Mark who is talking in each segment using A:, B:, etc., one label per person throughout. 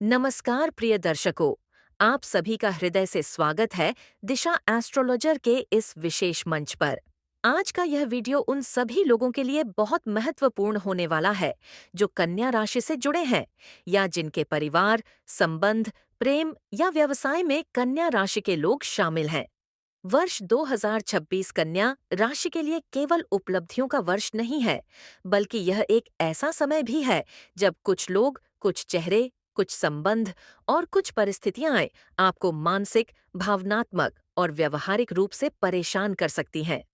A: नमस्कार प्रिय दर्शकों, आप सभी का हृदय से स्वागत है दिशा एस्ट्रोलॉजर के इस विशेष मंच पर। आज का यह वीडियो उन सभी लोगों के लिए बहुत महत्वपूर्ण होने वाला है जो कन्या राशि से जुड़े हैं या जिनके परिवार, संबंध, प्रेम या व्यवसाय में कन्या राशि के लोग शामिल हैं। वर्ष 2026 कन्या राशि के लिए केवल उपलब्धियों का वर्ष नहीं है, बल्कि यह एक ऐसा समय भी है जब कुछ लोग, कुछ चेहरे, कुछ संबंध और कुछ परिस्थितियां आपको मानसिक, भावनात्मक और व्यवहारिक रूप से परेशान कर सकती हैं।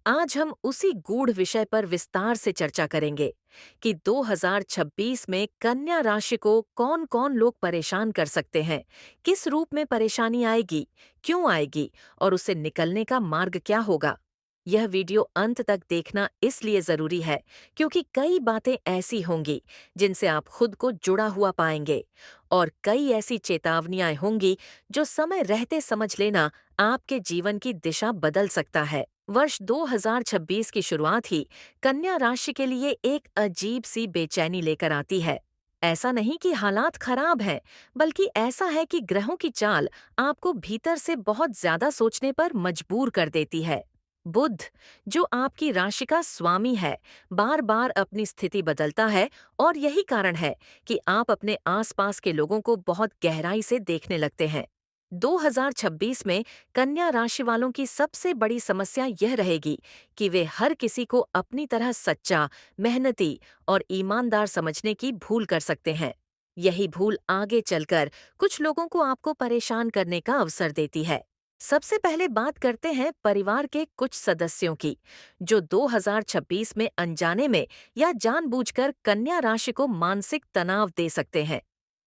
A: आज हम उसी गूढ़ विषय पर विस्तार से चर्चा करेंगे कि 2026 में कन्या राशि को कौन-कौन लोग परेशान कर सकते हैं, किस रूप में परेशानी आएगी, क्यों आएगी और उससे निकलने का मार्ग क्या होगा। यह वीडियो अंत तक देखना इसलिए जरूरी है क्योंकि कई बातें ऐसी होंगी जिनसे आप खुद को जुड़ा हुआ पाएंगे और कई ऐसी चेतावनियां होंगी जो समय रहते समझ लेना आपके जीवन की दिशा बदल सकता है। वर्ष 2026 की शुरुआत ही कन्या राशि के लिए एक अजीब सी बेचैनी लेकर आती है। ऐसा नहीं कि हालात खराब हैं, बल्कि ऐसा है कि ग्रहों की चाल आपको भीतर से बहुत ज्यादा सोचने पर मजबूर कर देती है। बुध, जो आपकी राशि का स्वामी है, बार बार अपनी स्थिति बदलता है और यही कारण है कि आप अपने आसपास के लोगों को बहुत गहराई से देखने लगते हैं। 2026 में कन्या राशि वालों की सबसे बड़ी समस्या यह रहेगी कि वे हर किसी को अपनी तरह सच्चा, मेहनती और ईमानदार समझने की भूल कर सकते हैं। यही भूल आगे चलकर कुछ लोगों को आपको परेशान करने का अवसर देती है। सबसे पहले बात करते हैं परिवार के कुछ सदस्यों की, जो 2026 में अनजाने में या जानबूझकर कन्या राशि को मानसिक तनाव दे सकते हैं।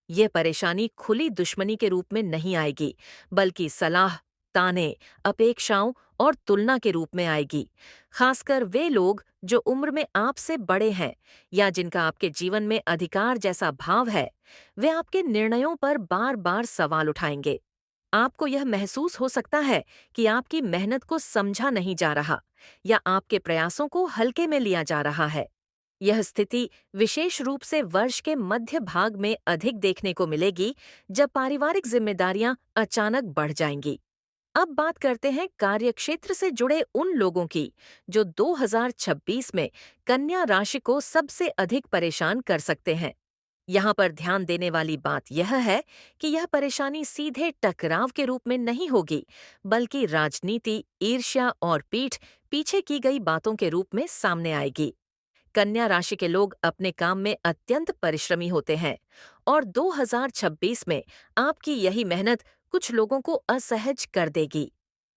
A: ये परेशानी खुली दुश्मनी के रूप में नहीं आएगी, बल्कि सलाह, ताने, अपेक्षाओं और तुलना के रूप में आएगी। खासकर वे लोग जो उम्र में आपसे बड़े हैं या जिनका आपके जीवन में अधिकार जैसा भाव है, वे आपके निर्णयों पर बार बार सवाल उठाएंगे। आपको यह महसूस हो सकता है कि आपकी मेहनत को समझा नहीं जा रहा या आपके प्रयासों को हल्के में लिया जा रहा है। यह स्थिति विशेष रूप से वर्ष के मध्य भाग में अधिक देखने को मिलेगी, जब पारिवारिक जिम्मेदारियां अचानक बढ़ जाएंगी। अब बात करते हैं कार्यक्षेत्र से जुड़े उन लोगों की, जो 2026 में कन्या राशि को सबसे अधिक परेशान कर सकते हैं। यहाँ पर ध्यान देने वाली बात यह है कि यह परेशानी सीधे टकराव के रूप में नहीं होगी, बल्कि राजनीति, ईर्ष्या और पीछे की गई बातों के रूप में सामने आएगी। कन्या राशि के लोग अपने काम में अत्यंत परिश्रमी होते हैं और 2026 में आपकी यही मेहनत कुछ लोगों को असहज कर देगी।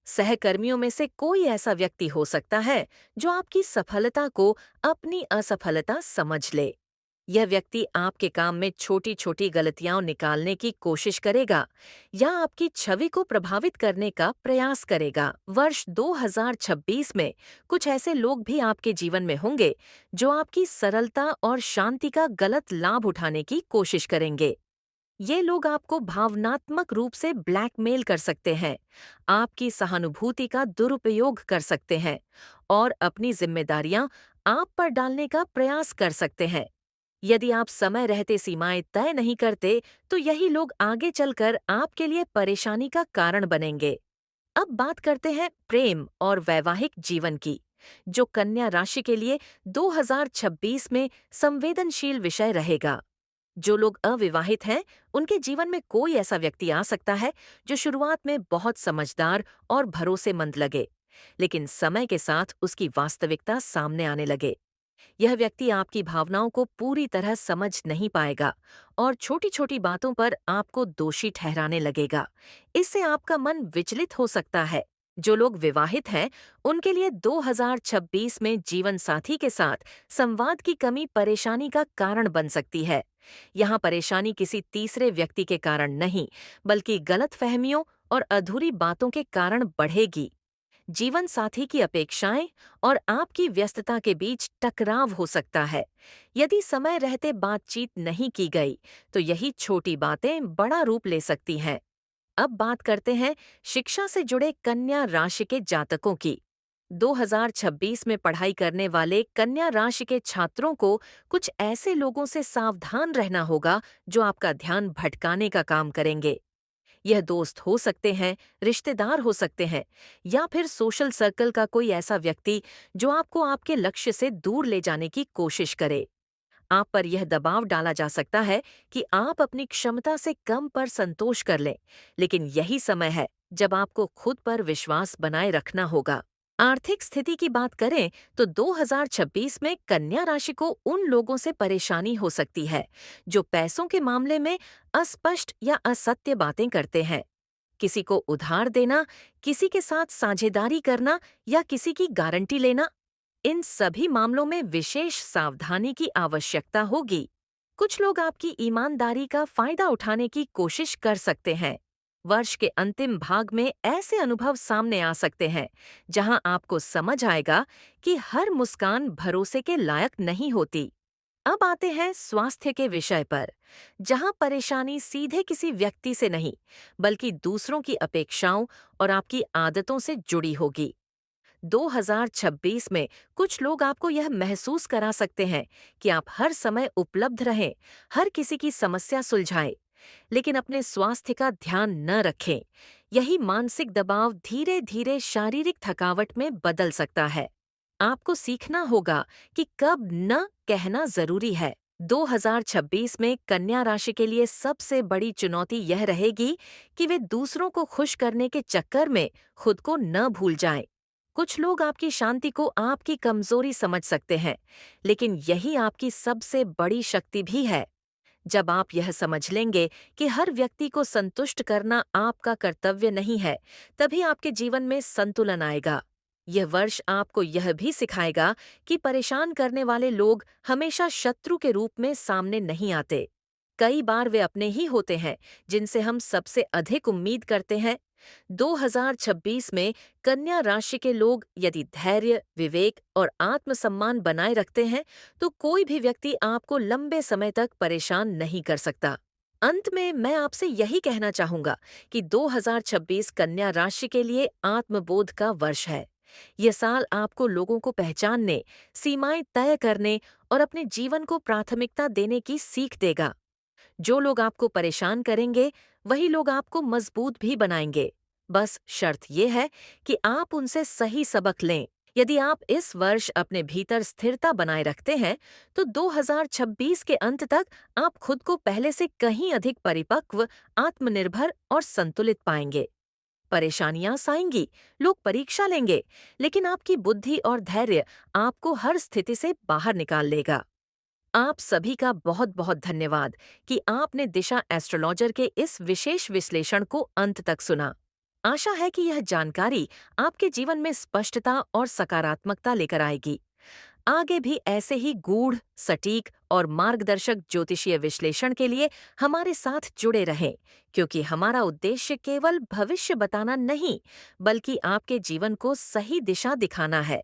A: सहकर्मियों में से कोई ऐसा व्यक्ति हो सकता है जो आपकी सफलता को अपनी असफलता समझ ले। यह व्यक्ति आपके काम में छोटी छोटी गलतियां निकालने की कोशिश करेगा या आपकी छवि को प्रभावित करने का प्रयास करेगा। वर्ष 2026 में कुछ ऐसे लोग भी आपके जीवन में होंगे जो आपकी सरलता और शांति का गलत लाभ उठाने की कोशिश करेंगे। ये लोग आपको भावनात्मक रूप से ब्लैकमेल कर सकते हैं, आपकी सहानुभूति का दुरुपयोग कर सकते हैं और अपनी जिम्मेदारियां आप पर डालने का प्रयास कर सकते हैं। यदि आप समय रहते सीमाएं तय नहीं करते, तो यही लोग आगे चलकर आपके लिए परेशानी का कारण बनेंगे। अब बात करते हैं प्रेम और वैवाहिक जीवन की, जो कन्या राशि के लिए 2026 में संवेदनशील विषय रहेगा। जो लोग अविवाहित हैं, उनके जीवन में कोई ऐसा व्यक्ति आ सकता है जो शुरुआत में बहुत समझदार और भरोसेमंद लगे, लेकिन समय के साथ उसकी वास्तविकता सामने आने लगे। यह व्यक्ति आपकी भावनाओं को पूरी तरह समझ नहीं पाएगा और छोटी-छोटी बातों पर आपको दोषी ठहराने लगेगा। इससे आपका मन विचलित हो सकता है। जो लोग विवाहित हैं, उनके लिए 2026 में जीवन साथी के साथ संवाद की कमी परेशानी का कारण बन सकती है। यहाँ परेशानी किसी तीसरे व्यक्ति के कारण नहीं, बल्कि गलतफहमियों और अधूरी बातों के कारण बढ़ेगी। जीवन साथी की अपेक्षाएं और आपकी व्यस्तता के बीच टकराव हो सकता है। यदि समय रहते बातचीत नहीं की गई, तो यही छोटी बातें बड़ा रूप ले सकती हैं। अब बात करते हैं शिक्षा से जुड़े कन्या राशि के जातकों की। 2026 में पढ़ाई करने वाले कन्या राशि के छात्रों को कुछ ऐसे लोगों से सावधान रहना होगा जो आपका ध्यान भटकाने का काम करेंगे। यह दोस्त हो सकते हैं, रिश्तेदार हो सकते हैं, या फिर सोशल सर्कल का कोई ऐसा व्यक्ति जो आपको आपके लक्ष्य से दूर ले जाने की कोशिश करे। आप पर यह दबाव डाला जा सकता है कि आप अपनी क्षमता से कम पर संतोष कर लें, लेकिन यही समय है जब आपको खुद पर विश्वास बनाए रखना होगा। आर्थिक स्थिति की बात करें तो 2026 में कन्या राशि को उन लोगों से परेशानी हो सकती है जो पैसों के मामले में अस्पष्ट या असत्य बातें करते हैं। किसी को उधार देना, किसी के साथ साझेदारी करना या किसी की गारंटी लेना, इन सभी मामलों में विशेष सावधानी की आवश्यकता होगी। कुछ लोग आपकी ईमानदारी का फायदा उठाने की कोशिश कर सकते हैं। वर्ष के अंतिम भाग में ऐसे अनुभव सामने आ सकते हैं जहां आपको समझ आएगा कि हर मुस्कान भरोसे के लायक नहीं होती। अब आते हैं स्वास्थ्य के विषय पर, जहां परेशानी सीधे किसी व्यक्ति से नहीं, बल्कि दूसरों की अपेक्षाओं और आपकी आदतों से जुड़ी होगी। 2026 में कुछ लोग आपको यह महसूस करा सकते हैं कि आप हर समय उपलब्ध रहें, हर किसी की समस्या सुलझाएं, लेकिन अपने स्वास्थ्य का ध्यान न रखें। यही मानसिक दबाव धीरे धीरे शारीरिक थकावट में बदल सकता है। आपको सीखना होगा कि कब न कहना जरूरी है। 2026 में कन्या राशि के लिए सबसे बड़ी चुनौती यह रहेगी कि वे दूसरों को खुश करने के चक्कर में खुद को न भूल जाएं। कुछ लोग आपकी शांति को आपकी कमजोरी समझ सकते हैं, लेकिन यही आपकी सबसे बड़ी शक्ति भी है। जब आप यह समझ लेंगे कि हर व्यक्ति को संतुष्ट करना आपका कर्तव्य नहीं है, तभी आपके जीवन में संतुलन आएगा। यह वर्ष आपको यह भी सिखाएगा कि परेशान करने वाले लोग हमेशा शत्रु के रूप में सामने नहीं आते। कई बार वे अपने ही होते हैं जिनसे हम सबसे अधिक उम्मीद करते हैं। 2026 में कन्या राशि के लोग यदि धैर्य, विवेक और आत्मसम्मान बनाए रखते हैं, तो कोई भी व्यक्ति आपको लंबे समय तक परेशान नहीं कर सकता। अंत में मैं आपसे यही कहना चाहूंगा कि 2026 कन्या राशि के लिए आत्मबोध का वर्ष है। यह साल आपको लोगों को पहचानने, सीमाएं तय करने और अपने जीवन को प्राथमिकता देने की सीख देगा। जो लोग आपको परेशान करेंगे, वही लोग आपको मजबूत भी बनाएंगे। बस शर्त यह है कि आप उनसे सही सबक लें। यदि आप इस वर्ष अपने भीतर स्थिरता बनाए रखते हैं, तो 2026 के अंत तक आप खुद को पहले से कहीं अधिक परिपक्व, आत्मनिर्भर और संतुलित पाएंगे। परेशानियां आएंगी, लोग परीक्षा लेंगे, लेकिन आपकी बुद्धि और धैर्य आपको हर स्थिति से बाहर निकाल लेगा। आप सभी का बहुत बहुत धन्यवाद कि आपने दिशा एस्ट्रोलॉजर के इस विशेष विश्लेषण को अंत तक सुना। आशा है कि यह जानकारी आपके जीवन में स्पष्टता और सकारात्मकता लेकर आएगी। आगे भी ऐसे ही गूढ़, सटीक और मार्गदर्शक ज्योतिषीय विश्लेषण के लिए हमारे साथ जुड़े रहें, क्योंकि हमारा उद्देश्य केवल भविष्य बताना नहीं, बल्कि आपके जीवन को सही दिशा दिखाना है।